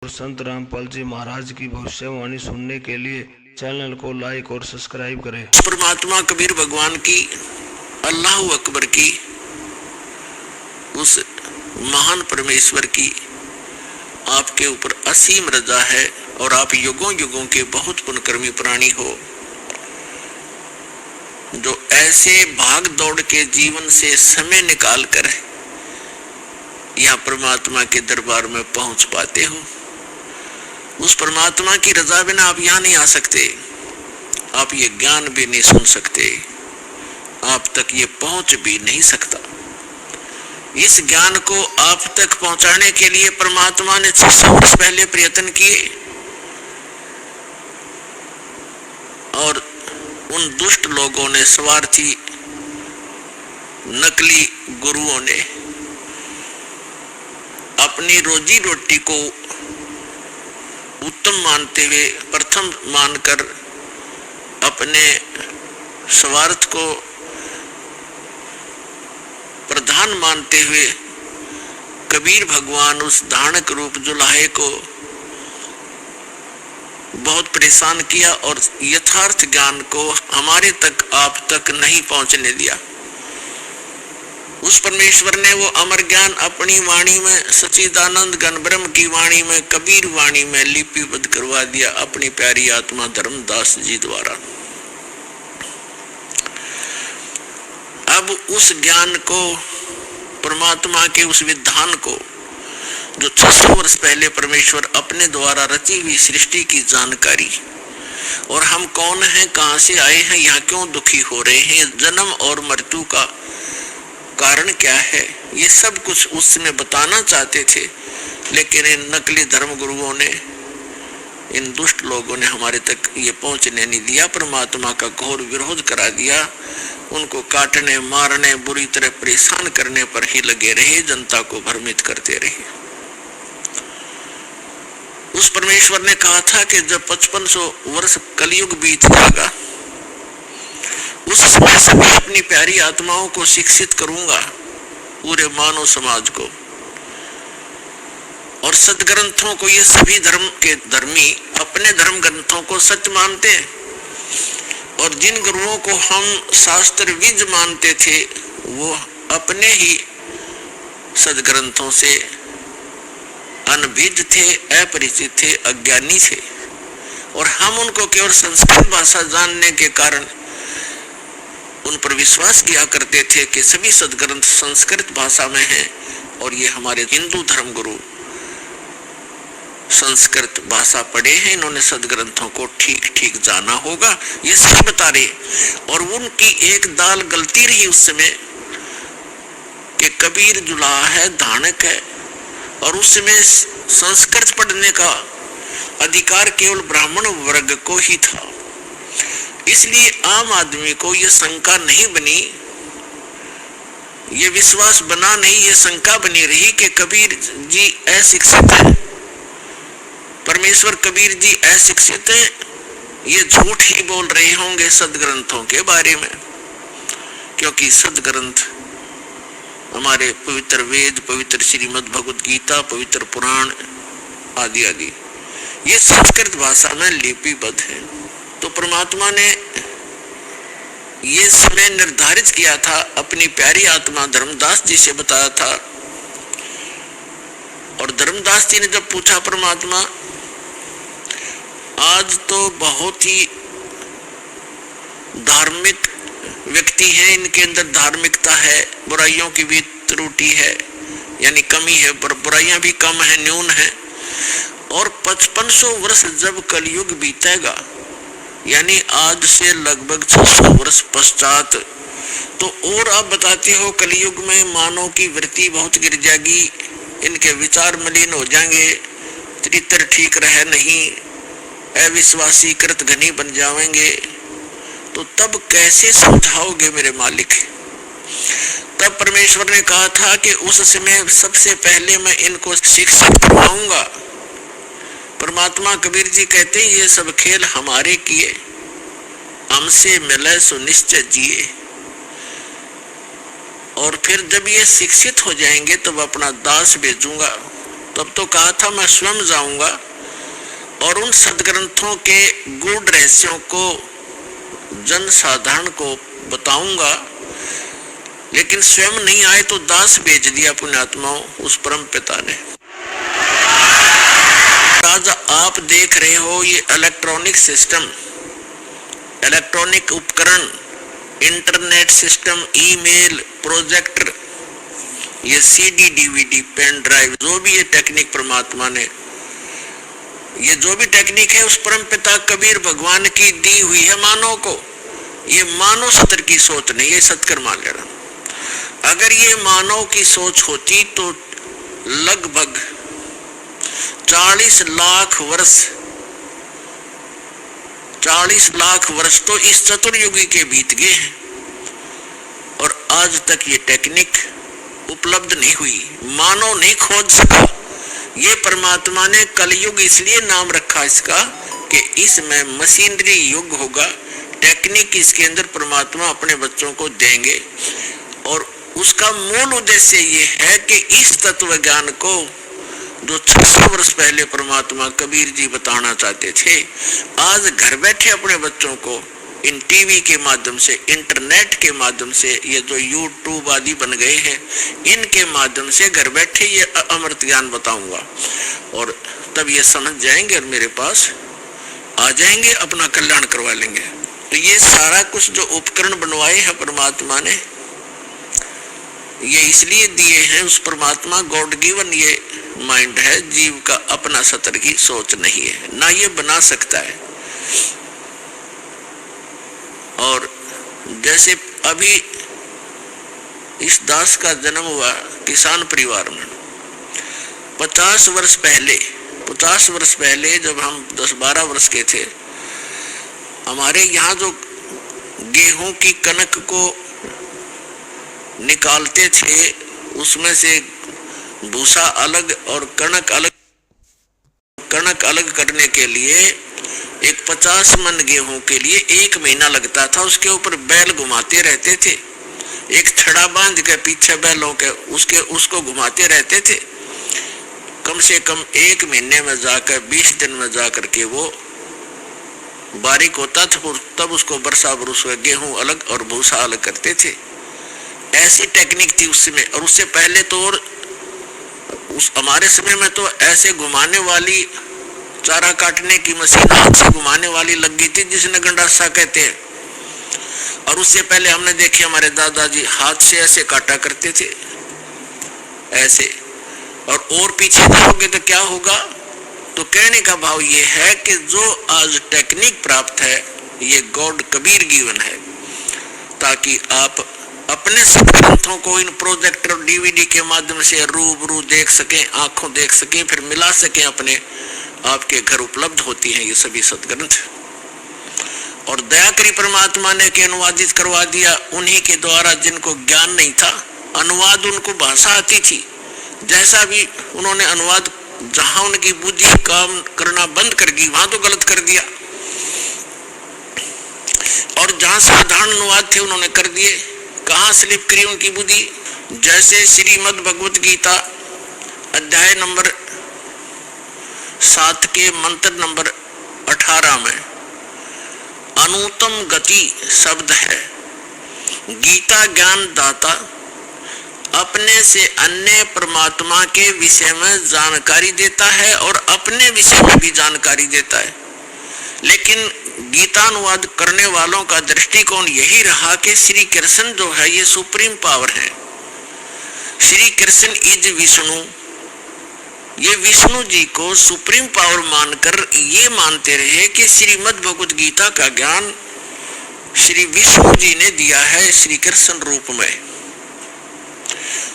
संत रामपाल जी महाराज की भविष्यवाणी सुनने के लिए चैनल को लाइक और सब्सक्राइब करें। परमात्मा कबीर भगवान की, अल्लाह अकबर की, उस महान परमेश्वर की आपके ऊपर असीम रजा है और आप युगों युगों के बहुत पुण्यकर्मी प्राणी हो, जो ऐसे भाग दौड़ के जीवन से समय निकाल कर यहाँ परमात्मा के दरबार में पहुंच पाते हो। उस परमात्मा की रजा बिना आप यहाँ नहीं आ सकते, आप ये ज्ञान भी नहीं सुन सकते, आप तक ये पहुंच भी नहीं सकता। इस ज्ञान को आप तक पहुंचाने के लिए परमात्मा ने 600 वर्ष पहले प्रयत्न किए और उन दुष्ट लोगों ने, स्वार्थी नकली गुरुओं ने अपनी रोजी रोटी को उत्तम मानते हुए, प्रथम मानकर अपने स्वार्थ को प्रधान मानते हुए कबीर भगवान उस धानक रूप जुलाहे को बहुत परेशान किया और यथार्थ ज्ञान को हमारे तक, आप तक नहीं पहुंचने दिया। उस परमेश्वर ने वो अमर ज्ञान अपनी वाणी में, सच्चिदानंद घन ब्रह्म की वाणी में, कबीर वाणी में लिपिबद्ध करवा दिया अपनी प्यारी आत्मा धर्मदास जी द्वारा। अब उस ज्ञान को, परमात्मा के उस विधान को, जो 600 वर्ष पहले परमेश्वर अपने द्वारा रची हुई सृष्टि की जानकारी, और हम कौन हैं, कहां से आए हैं, यहाँ क्यों दुखी हो रहे हैं, जन्म और मृत्यु का कारण क्या है, ये सब कुछ उस समय बताना चाहते थे, लेकिन इन नकली धर्म गुरुओं ने, इन दुष्ट लोगों ने हमारे तक ये पहुंचने नहीं दिया। परमात्मा का घोर विरोध करा दिया, उनको काटने, मारने, बुरी तरह परेशान करने पर ही लगे रहे, जनता को भ्रमित करते रहे। उस परमेश्वर ने कहा था कि जब 5500 वर्ष कलयुग बीत जाएगा, उस समय सभी अपनी प्यारी आत्माओं को शिक्षित करूंगा, पूरे मानव समाज को और सदग्रंथों को। ये सभी धर्म के धर्मी अपने धर्म ग्रंथों को सच मानते हैं और जिन गुरुओं को हम शास्त्र विज मानते थे, वो अपने ही सदग्रंथों से अनभिज्ञ थे, अपरिचित थे, अज्ञानी थे, और हम उनको केवल संस्कृत भाषा जानने के कारण उन पर विश्वास किया करते थे कि सभी सदग्रंथ संस्कृत भाषा में हैं और ये हमारे हिंदू धर्म गुरु संस्कृत भाषा पढ़े हैं, इन्होंने सदग्रंथों को ठीक ठीक जाना होगा, ये सही बता रहे। और उनकी एक दाल गलती रही उस समय कि कबीर जुलाहा है, धानक है, और उस समय संस्कृत पढ़ने का अधिकार केवल ब्राह्मण वर्ग को ही था। इसलिए आम आदमी को यह शंका नहीं बनी, ये विश्वास बना नहीं, ये शंका बनी रही कि कबीर जी अशिक्षित है, परमेश्वर कबीर जी अशिक्षित है, ये झूठ ही बोल रहे होंगे सदग्रंथों के बारे में, क्योंकि सदग्रंथ हमारे पवित्र वेद, पवित्र श्रीमद् भगवद गीता, पवित्र पुराण आदि आदि ये संस्कृत भाषा में लिपिबद्ध है। तो परमात्मा ने ये समय निर्धारित किया था, अपनी प्यारी आत्मा धर्मदास जी से बताया था, और धर्मदास जी ने जब पूछा, परमात्मा आज तो बहुत ही धार्मिक व्यक्ति हैं, इनके अंदर धार्मिकता है, बुराइयों की भी त्रुटि है, यानी कमी है, पर बुराइयां भी कम है, न्यून है, और 5500 वर्ष जब कलयुग बीतेगा, यानी आज से लगभग 600 वर्ष पश्चात, तो और आप बताते हो कलयुग में मानव की वृत्ति बहुत गिर जाएगी, इनके विचार मलिन हो जाएंगे, चरित्र ठीक रहे नहीं, अविश्वासी कृत घनी बन जाएंगे, तो तब कैसे समझाओगे मेरे मालिक। तब परमेश्वर ने कहा था कि उस समय सबसे पहले मैं इनको शिक्षित करवाऊंगा। परमात्मा कबीर जी कहते हैं, ये सब खेल हमारे किए, हमसे मिले सो निश्चय जिए, और फिर जब ये शिक्षित हो जाएंगे तब अपना दास भेजूंगा, तब तो कहा था मैं स्वयं जाऊंगा और उन सदग्रंथों के गूढ़ रहस्यों को जन साधारण को बताऊंगा, लेकिन स्वयं नहीं आए तो दास भेज दिया पुण्यात्माओं उस परम पिता ने। आज आप देख रहे हो ये इलेक्ट्रॉनिक सिस्टम, इलेक्ट्रॉनिक उपकरण, इंटरनेट सिस्टम, ईमेल, प्रोजेक्टर, ये सीडी, डीवीडी, पेन ड्राइव, जो भी ये टेक्निक परमात्मा ने, ये जो भी टेक्निक है उस परम पिता कबीर भगवान की दी हुई है मानव को। ये मानव स्तर की सोच नहीं, ये सत्कर मान लेना। अगर ये मानव की सोच होती तो लगभग 40 लाख वर्ष तो इस चतुर्युगी के बीत गए हैं और आज तक ये टेक्निक उपलब्ध नहीं हुई, मानव नहीं खोज सका। ये परमात्मा ने कलयुग इसलिए नाम रखा इसका कि इसमें मशीनरी युग होगा, टेक्निक इसके अंदर परमात्मा अपने बच्चों को देंगे और उसका मूल उद्देश्य ये है कि इस तत्व ज्ञान को जो 600 वर्ष पहले परमात्मा कबीर जी बताना चाहते थे, आज घर बैठे अपने बच्चों को इन टीवी के माध्यम से, इंटरनेट के माध्यम से, ये जो यूट्यूब आदि बन गए हैं, इनके माध्यम से घर बैठे ये अमृत ज्ञान बताऊंगा और तब ये समझ जाएंगे और मेरे पास आ जाएंगे, अपना कल्याण करवा लेंगे। तो ये सारा कुछ जो उपकरण बनवाए हैं परमात्मा ने, ये इसलिए दिए हैं, उस परमात्मा गॉड गिवन ये माइंड है, जीव का अपना सतर की सोच नहीं है, ना ये बना सकता है। और जैसे अभी इस दास का जन्म हुआ किसान परिवार में, 50 वर्ष पहले जब हम 10-12 वर्ष के थे, हमारे यहाँ जो गेहूं की कनक को निकालते थे उसमें से भूसा अलग और कणक अलग करने के लिए एक 50 मन गेहूं के लिए 1 महीना लगता था। उसके ऊपर बैल घुमाते रहते थे, एक छड़ा बांध के पीछे बैलों के उसको घुमाते रहते थे। कम से कम 1 महीने में जाकर 20 दिन में जाकर के वो बारीक होता था, तब उसको बरसा बरुस गेहूं अलग और भूसा अलग करते थे। ऐसी टेक्निक थी उसमें। और उससे पहले तो और हमारे समय में तो ऐसे घुमाने वाली चारा काटने की मशीन हाथ से घुमाने वाली लग गई थी, जिसने गंडासा कहते हैं। और उससे पहले हमने देखे हमारे दादाजी हाथ से ऐसे काटा करते थे, ऐसे। और पीछे जाओगे तो क्या होगा? तो कहने का भाव ये है कि जो आज टेक्निक प्राप्त है ये गॉड कबीर गिवन है, ताकि आप अपने ग्रंथों को इन प्रोजेक्टर और डीवीडी के माध्यम से रूबरू देख सकें, आंखों देख सकें, फिर मिला सकें अपने। आपके घर उपलब्ध होती हैं ये सभी सदग्रंथ। और दया करी परमात्मा ने के अनुवादित करवा दिया उन्हीं के द्वारा जिनको ज्ञान नहीं था। अनुवाद उनको भाषा आती थी, जैसा भी उन्होंने अनुवाद, जहां उनकी बुद्धि काम करना बंद कर दी वहां तो गलत कर दिया, और जहां साधारण अनुवाद थे उन्होंने कर दिए। कहां स्लिप करी उनकी बुद्धि? जैसे श्रीमद् भगवत गीता अध्याय नंबर 7 के मंत्र नंबर 18 में अनुत्तम गति शब्द है। गीता ज्ञान दाता अपने से अन्य परमात्मा के विषय में जानकारी देता है और अपने विषय में भी जानकारी देता है। लेकिन गीतानुवाद करने वालों का दृष्टिकोण यही रहा कि श्री कृष्ण जो है ये सुप्रीम पावर है। श्री कृष्ण इज विष्णु, ये विष्णु जी को सुप्रीम पावर मानकर ये मानते रहे कि श्रीमद् भगवत गीता का ज्ञान श्री विष्णु जी ने दिया है श्री कृष्ण रूप में।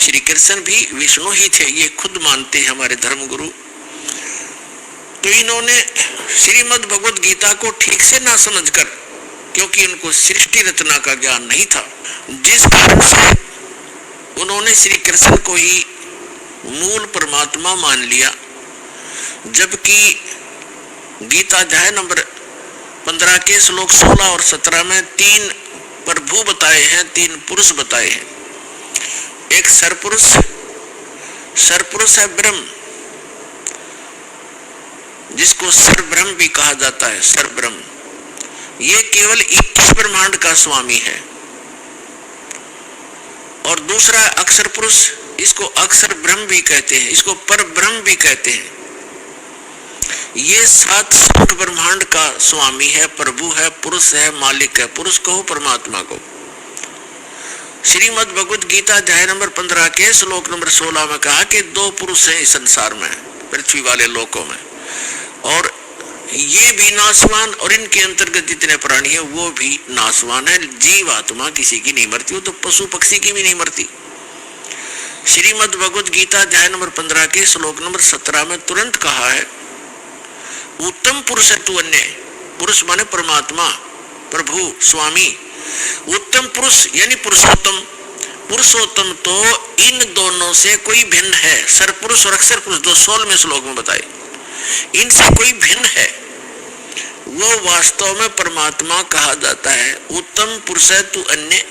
श्री कृष्ण भी विष्णु ही थे, ये खुद मानते हैं हमारे धर्मगुरु। तो इन्होंने श्रीमद् भगवत गीता को ठीक से ना समझकर, क्योंकि उनको सृष्टि रचना का ज्ञान नहीं था, जिस कारण से उन्होंने श्री कृष्ण को ही मूल परमात्मा मान लिया। जबकि गीता अध्याय नंबर 15 के श्लोक 16 और 17 में 3 प्रभु बताए हैं, 3 पुरुष बताए हैं। एक सरपुरुष है ब्रह्म, जिसको सरब्रह्म भी कहा जाता है। सरब्रह्म ये केवल 21 ब्रह्मांड का स्वामी है। और दूसरा अक्षर पुरुष, इसको अक्षर ब्रह्म भी कहते हैं, इसको पर ब्रह्म भी कहते हैं। ये 7 संख ब्रह्मांड का स्वामी है, प्रभु है, पुरुष है, मालिक है। पुरुष कहो परमात्मा को। श्रीमद् भगवद गीता अध्याय नंबर 15 के श्लोक नंबर 16 में कहा कि 2 पुरुष हैं इस संसार में, पृथ्वी वाले लोकों में, और ये भी नाशवान और इनके अंतर्गत जितने प्राणी हैं वो भी नाशवान है। जीव आत्मा किसी की नहीं मरती, वो तो पशु पक्षी की भी नहीं मरती। श्रीमद् भगवद गीता अध्याय नंबर 15 के श्लोक नंबर 17 में तुरंत कहा है, उत्तम पुरुष तु अन्य। पुरुष माने परमात्मा, प्रभु, स्वामी। उत्तम पुरुष यानी पुरुषोत्तम। पुरुषोत्तम तो इन दोनों से कोई भिन्न है। सरपुरुष और अक्षर पुरुष, जो 16वें श्लोक में बताए, इनसे कोई भिन्न है, वो वास्तव में परमात्मा कहा जाता है। उत्तम पुरुष तु अन्य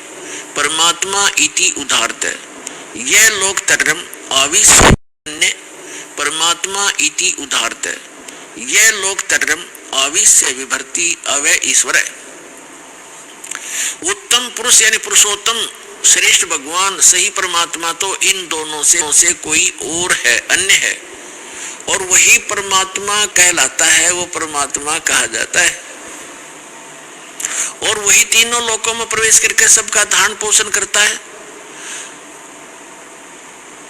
परमात्मा इति उदाहरत है। यह लोक तरम आविश्य अन्य परमात्मा इति उदाहरत है। यह लोक तरम आविश्य विभर्ति अवय ईश्वर है। उत्तम पुरुष यानी पुरुषोत्तम, श्रेष्ठ भगवान, सही परमात्मा तो इन दोनों से कोई और है, अन्य है, और वही परमात्मा कहलाता है, वो परमात्मा कहा जाता है। और वही तीनों लोकों में प्रवेश करके सबका धारण पोषण करता है।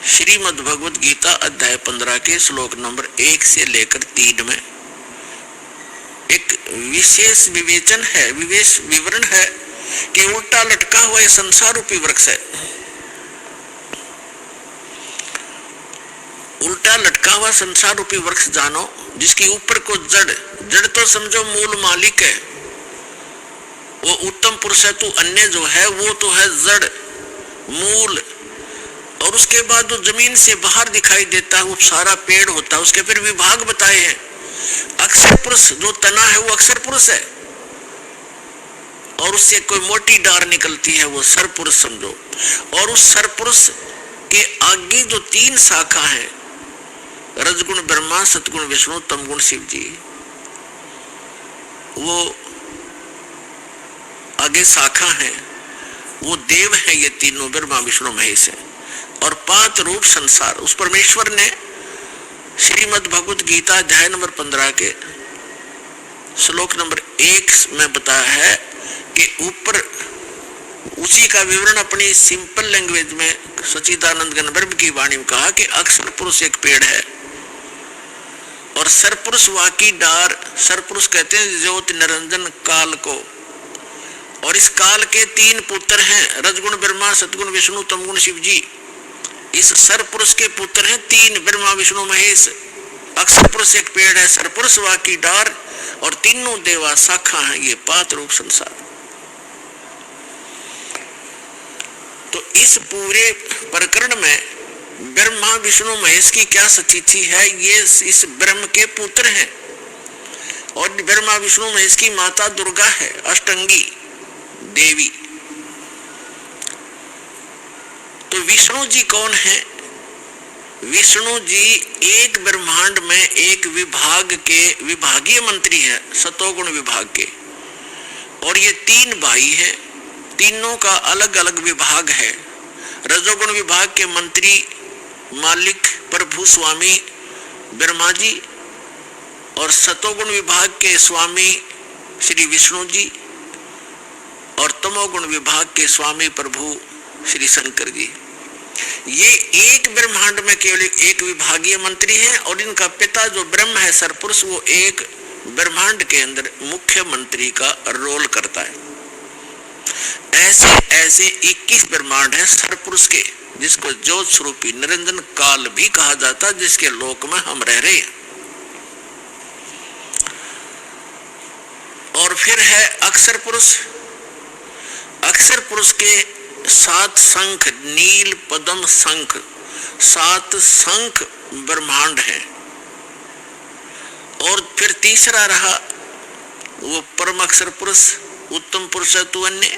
श्रीमद् भगवद गीता अध्याय 15 के श्लोक नंबर 1 से लेकर 3 में एक विशेष विवेचन है, विशेष विवरण है कि उल्टा लटका हुआ ये संसार रूपी वृक्ष है। उल्टा लटका हुआ संसार रूपी वृक्ष जानो, जिसके ऊपर को जड़ तो समझो मूल मालिक है। वो उत्तम पुरुष है तो अन्य जो है वो तो है जड़, मूल, और उसके बाद जो जमीन से बाहर दिखाई देता है वो सारा पेड़ होता है। उसके फिर विभाग बताए हैं। अक्षर पुरुष जो तना है वो अक्षर पुरुष है, और उससे कोई मोटी डार निकलती है वो सरपुरुष समझो। और उस सरपुरुष के आगे जो 3 शाखा है, रजगुण ब्रह्मा, सतगुण विष्णु, तमगुण शिव जी, वो आगे शाखा है, वो देव है। ये तीनों ब्रह्मा विष्णु महेश है। और 5 रूप संसार, उस परमेश्वर ने श्रीमद् भगवद गीता अध्याय नंबर 15 के श्लोक नंबर 1 में बताया है कि ऊपर उसी का विवरण अपनी सिंपल लैंग्वेज में सच्चिदानंद घन ब्रह्म की वाणी में कहा कि अक्षर पुरुष एक पेड़ है और सरपुरुष वाकी डार। सरपुरुष कहते हैं ज्योति निरंजन काल को, और इस काल के 3 पुत्र हैं, रजगुण ब्रह्मा, सतगुण विष्णु, तमगुण शिव जी। इस सरपुरुष के पुत्र हैं 3, ब्रह्मा विष्णु महेश। अक्षर पुरुष एक पेड़ है, सरपुरुष वाकी डार, और तीनों देवा शाखा हैं। ये 5 रूप संसार। तो इस पूरे प्रकरण में ब्रह्मा विष्णु महेश की क्या स्थिति है? ये इस ब्रह्म के पुत्र हैं, और ब्रह्मा विष्णु महेश की माता दुर्गा है, अष्टंगी देवी। तो विष्णु जी कौन है? विष्णु जी एक ब्रह्मांड में एक विभाग के विभागीय मंत्री है, सतोगुण विभाग के। और ये 3 भाई हैं, तीनों का अलग अलग विभाग है। रजोगुण विभाग के मंत्री मालिक प्रभु स्वामी ब्रह्मा जी, और सतोगुण विभाग के स्वामी श्री विष्णु जी, और तमोगुण विभाग के स्वामी प्रभु श्री शंकर जी। ये एक ब्रह्मांड में केवल एक विभागीय मंत्री हैं, और इनका पिता जो ब्रह्म है सरपुरुष, वो एक ब्रह्मांड के अंदर मुख्य मंत्री का रोल करता है। ऐसे 21 ब्रह्मांड है सरपुरुष के, जिसको ज्योत स्वरूपी निरंजन काल भी कहा जाता है, जिसके लोक में हम रह रहे हैं। और फिर है अक्षर पुरुष। अक्षर पुरुष के 7 शंख, नील पद्म शंख, 7 शंख ब्रह्मांड है। और फिर तीसरा रहा वो परम अक्षर पुरुष, उत्तम पुरुष तु अन्य।